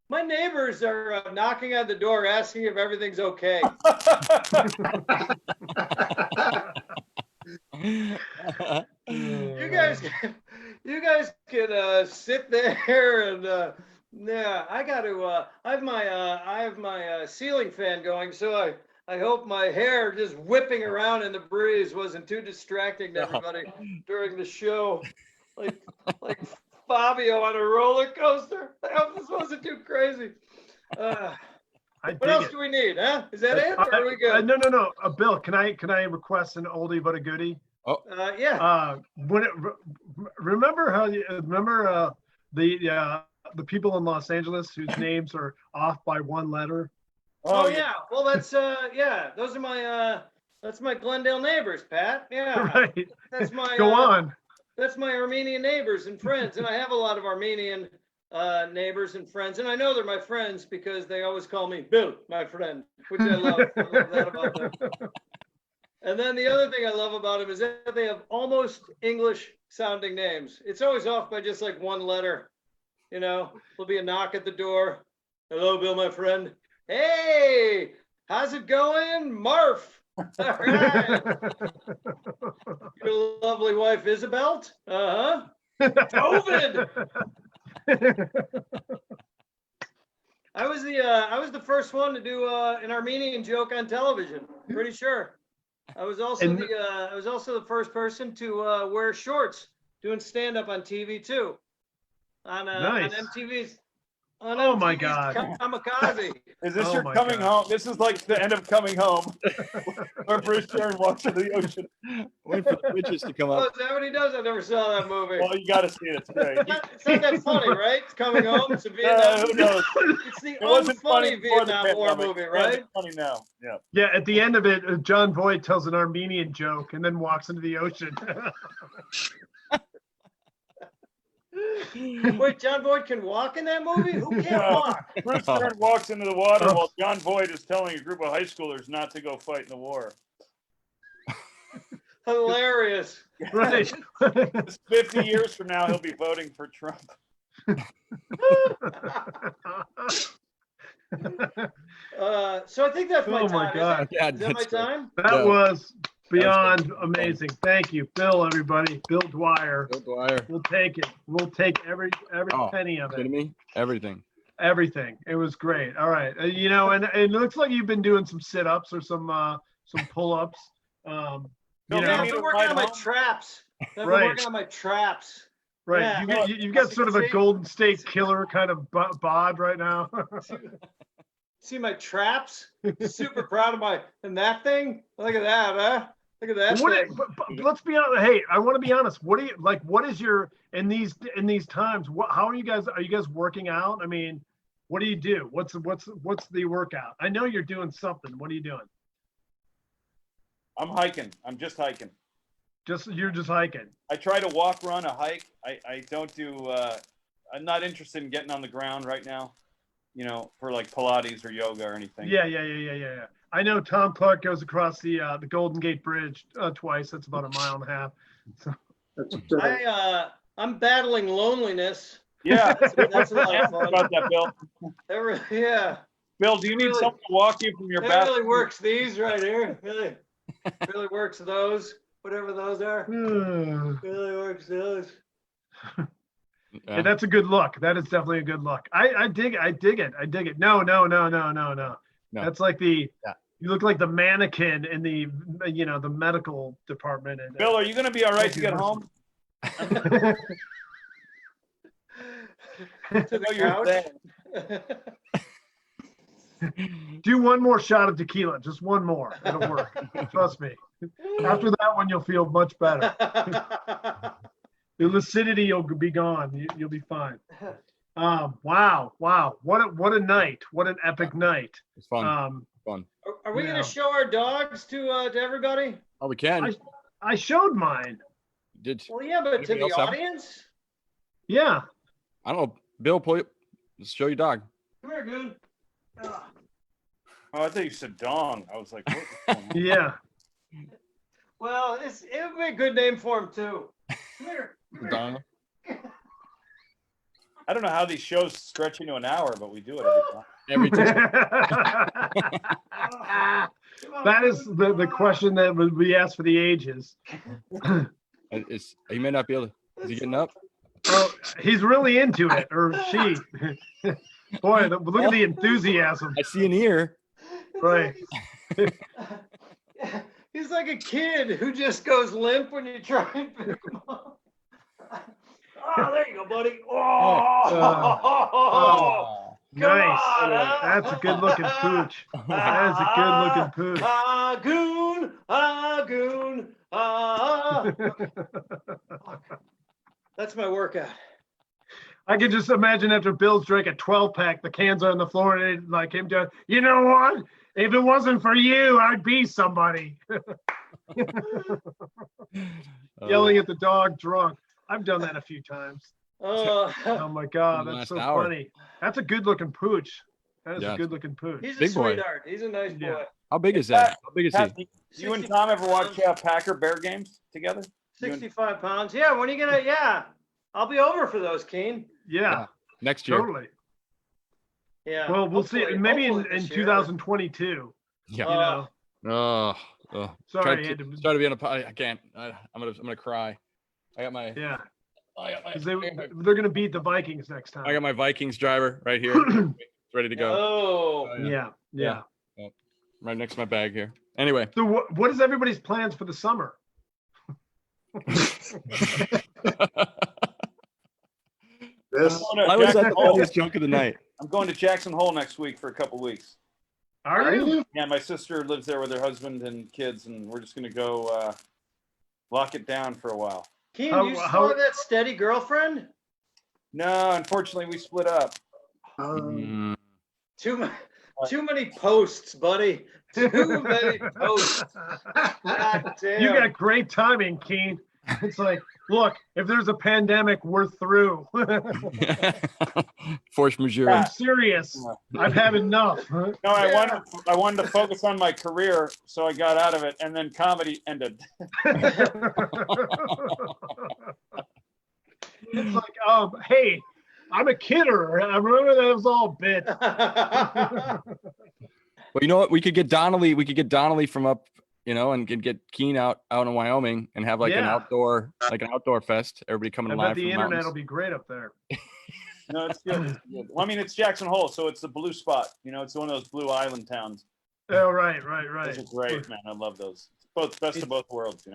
My neighbors are knocking on the door asking if everything's okay. You guys can sit there and yeah. I have my ceiling fan going, so I hope my hair just whipping around in the breeze wasn't too distracting to everybody during the show. Like Fabio on a roller coaster. I hope this wasn't too crazy. What else do we need, huh? Is that it? Or are we good? No. Bill, can I request an oldie but a goodie? Yeah. Remember the people in Los Angeles whose names are off by 1 letter? Oh yeah. Well, that's yeah. Those are that's my Glendale neighbors, Pat. Yeah. Right. That's my Go on. That's my Armenian neighbors and friends, and I have a lot of Armenian neighbors and friends, and I know they're my friends because they always call me Bill, my friend, which I love. I love that about them. And then the other thing I love about them is that they have almost English sounding names. It's always off by just like one letter. You know, there'll be a knock at the door. Hello, Bill, my friend. Hey, how's it going? Marf. All right. Your lovely wife, Isabel? Uh-huh. COVID. I was the first one to do an Armenian joke on television. Pretty sure. I was also the first person to wear shorts doing stand up on TV too. On MTV's. Oh my God. Kamikaze. Is this Oh your my coming God. home? This is like the end of Coming Home, where Bruce Dern walks into the ocean. Wait for the witches to come Oh, up. is that what he does? I never saw that movie. Well, you got to see it. It's great. It's not that funny, right? It's Coming Home. It's a Vietnam Who movie. knows? It's the It wasn't funny unfunny before the Vietnam War pandemic. movie, It right? wasn't funny now. Yeah. Yeah, at the end of it, John Voight tells an Armenian joke and then walks into the ocean. Wait, John Boyd can walk in that movie? Who can't Yeah. walk? Bruce Dern walks into the water while John Voight is telling a group of high schoolers not to go fight in the war. Hilarious. Right. 50 years from now, he'll be voting for Trump. So I think that's my Oh time. my God. Yeah, Is that my time? That was beyond amazing. Thank you, Bill, everybody. Bill Dwyer. Bil Dwyer. We'll take it. We'll take every Oh, penny of kidding it. me? Everything. Everything. It was great. All right. You know, and it looks like you've been doing some sit-ups or some pull-ups. Bill, You Yeah, you I've know, need been a working ride on my home? traps. I've been Right. working on my traps. right. Yeah. You've got sort of a Golden State Killer kind of bod right now. See my traps? Super proud of and that thing? Look at that, huh? Look at that thing. But let's be honest. Hey, I want to be honest. What do you like? What is your in these times? How are you guys? Are you guys working out? I mean, what do you do? What's the workout? I know you're doing something. What are you doing? I'm hiking. I'm just hiking. You're just hiking. I try to walk, run, a hike. I don't do. I'm not interested in getting on the ground right now. You know, for like Pilates or yoga or anything. Yeah. I know Tom Clark goes across the Golden Gate Bridge twice. That's about 1.5 miles. So. That's I'm battling loneliness. Yeah. That's a lot of fun. About that, Bill. Yeah. Bill, do you need Really- someone to walk you from your It bathroom? really works these right here. Really works those. Whatever those are. Really works those. Yeah, that's a good look. That is definitely a good look. I dig it. No. That's like you look like the mannequin in the the medical department. And, Bill, are you going to be all right to get home? To the you're couch. do one more shot of tequila, just one more. It'll work. Trust me. After that one, you'll feel much better. The lucidity will be gone. You'll be fine. Wow. What a night. What an epic night. It's fun. Fun. Are we going to show our dogs to everybody? Oh, we can. I showed mine. Did Well, yeah, but to Anybody the else have 'em? audience? Yeah. I don't know. Bill, pull you. Let's show your dog. Come here, Goon. Oh, I thought you said dong. I was like, what? Is going on? Yeah. Well, it would be a good name for him, too. Come here. Dog. I don't know how these shows stretch into an hour, but we do it every time. Every time. That is the question that would be asked for the ages. He may not be able to. Is he getting up? Oh, he's really into it, or she. Boy, look at the enthusiasm. I see an ear. Right. He's like a kid who just goes limp when you try and pick him up. Oh, there you go, buddy. Oh, Nice. on, huh? That's a good looking pooch. That is a good looking pooch. Goon. That's my workout. I can just imagine after Bill's drank a 12-pack, the cans are on the floor, and it, like him doing, you know what? If it wasn't for you, I'd be somebody. Yelling at the dog drunk. I've done that a few times. Oh my God, In the that's last so hour. funny. That's a good looking pooch. That is Yeah. a good-looking pooch. He's a Big boy. sweetheart. He's a nice boy. Yeah. How big is that? How big is he? Pat, you and Tom ever watch Packer Bear games together? 65 pounds. Yeah. When are you gonna? Yeah. I'll be over for those, Keane. Yeah, Next year. totally. Yeah. Well, we'll see. Hopefully- Maybe in hopefully this year. 2022. Yeah. You know. Oh. Sorry, Try to be on a pod. I can't. I'm gonna cry. I got my. Yeah, I got my. 'cause they're gonna beat the Vikings next time. I got my Vikings driver right here, ready to go. Oh. Yeah. Right next to my bag here. Anyway. So what is everybody's plans for the summer? This Why was that the funniest joke of the night? I'm going to Jackson Hole next week for a couple weeks. Are you? Yeah, my sister lives there with her husband and kids, and we're just going to go lock it down for a while. Keane, How- do you still how- have that steady girlfriend? No, unfortunately, we split up. Mm, Too many posts, buddy. Too many posts. God damn. You got great timing, Keane. It's like, look, if there's a pandemic, we're through. Force majeure. I'm serious. I've had enough. No, I wanted to focus on my career, so I got out of it, and then comedy ended. It's like, hey, I'm a kidder. I remember that was all bit. Well, you know what? We could get Donnelly from up, and get Keane out in Wyoming and have an Yeah. outdoor fest. Everybody coming I alive bet from the the internet mountains. will be great up there. No, it's good. It's good. Well, I mean, it's Jackson Hole, so it's the blue spot. It's one of those blue island towns. Oh, right. Those are great, man. I love those. It's both best of both worlds,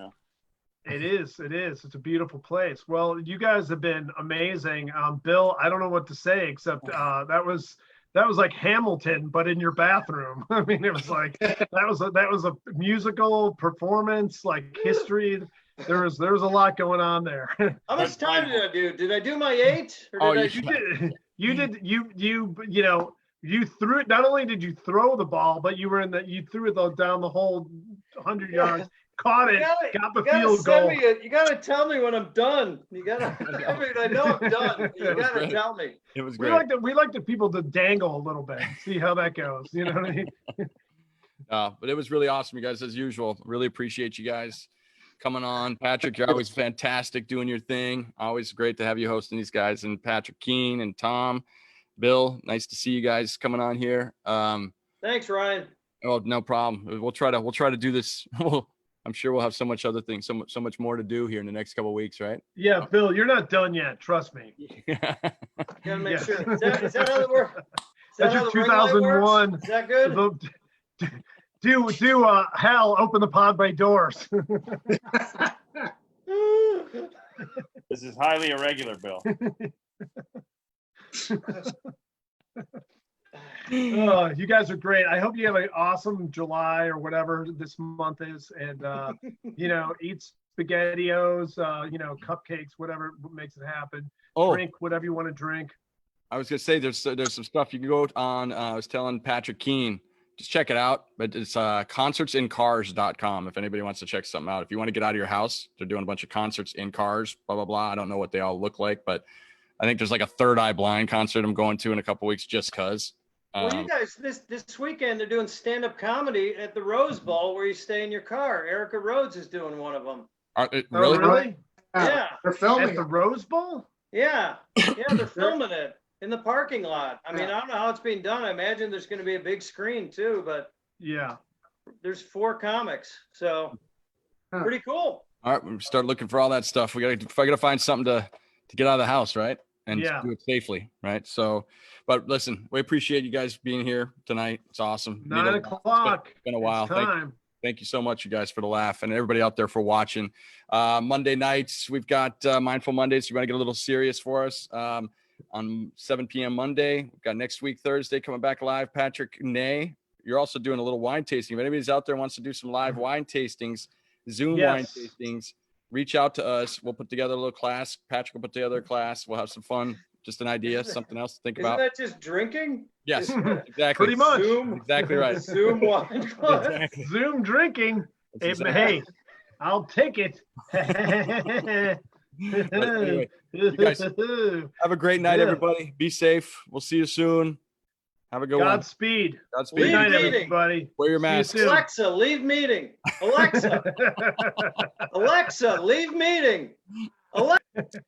It is. It's a beautiful place. Well, you guys have been amazing. Bill, I don't know what to say except that was like Hamilton, but in your bathroom. I mean, it was like that was a musical performance, like history. There was a lot going on there. How much time did I do? Did I do my 8? Or Oh, did You threw it. Not only did you throw the ball, but you threw it down the whole 100 yards. Caught it, got the field goal. You gotta tell me when I'm done. You gotta. I mean, I know I'm done. You gotta tell me. It was We great. like the people to dangle a little bit, see how that goes. You know what I mean? But it was really awesome, you guys, as usual. Really appreciate you guys coming on. Patrick, you're always fantastic doing your thing. Always great to have you hosting these guys. And Patrick, Keane, and Tom, Bill, nice to see you guys coming on here. Thanks, Ryan. Oh, no problem. We'll try to do this. I'm sure we'll have so much other things, so much more to do here in the next couple of weeks, right? Yeah, Bill, you're not done yet. Trust me. Gotta make Yeah. sure. Is that how it works? That's your 2001. Is that good? Do Hal open the pod bay doors? This is highly irregular, Bill. You guys are great. I hope you have an awesome July or whatever this month is, and eat SpaghettiOs, cupcakes, whatever makes it happen. Oh, Drink whatever you want to drink. I was gonna say there's some stuff you can go on. I was telling Patrick Keane, just check it out. But it's concertsincars.com if anybody wants to check something out. If you want to get out of your house, they're doing a bunch of concerts in cars. Blah blah blah. I don't know what they all look like, but I think there's like a Third Eye Blind concert I'm going to in a couple weeks just cause. Well, you guys, this weekend they're doing stand-up comedy at the Rose Bowl where you stay in your car. Erica Rhodes is doing one of them. Really? Oh, really? Yeah. They're filming At the it. Rose Bowl? Yeah, they're filming it in the parking lot. I mean, I don't know how it's being done. I imagine there's going to be a big screen too, but Yeah. there's 4 comics, so pretty cool. All right, we start looking for all that stuff. I gotta find something to get out of the house, right? And Yeah. do it safely, right? So, but listen, we appreciate you guys being here tonight. It's awesome. 9 o'clock. It's been a while. It's time. Thank you so much, you guys, for the laugh, and everybody out there for watching. Monday nights, we've got Mindful Mondays. You want to get a little serious for us on 7 p.m. Monday. We've got next week, Thursday, coming back live. Patrick Nay, you're also doing a little wine tasting. If anybody's out there wants to do some live wine tastings, Zoom wine tastings, reach out to us. We'll put together a little class. Patrick will put together a class. We'll have some fun. Just an idea, something else to think Isn't about. that just drinking? Yes, exactly. Pretty much. Zoom, Exactly right. Zoom wine class. Exactly. Zoom drinking. That's Hey, exactly- hey, I'll take it. But anyway, you guys have a great night, Yeah. everybody. Be safe. We'll see you soon. Have a good one. Godspeed. Godspeed. Leave Good night, meeting. everybody. Wear your See you mask. soon. Alexa, leave meeting. Alexa, Alexa, leave meeting. Alexa.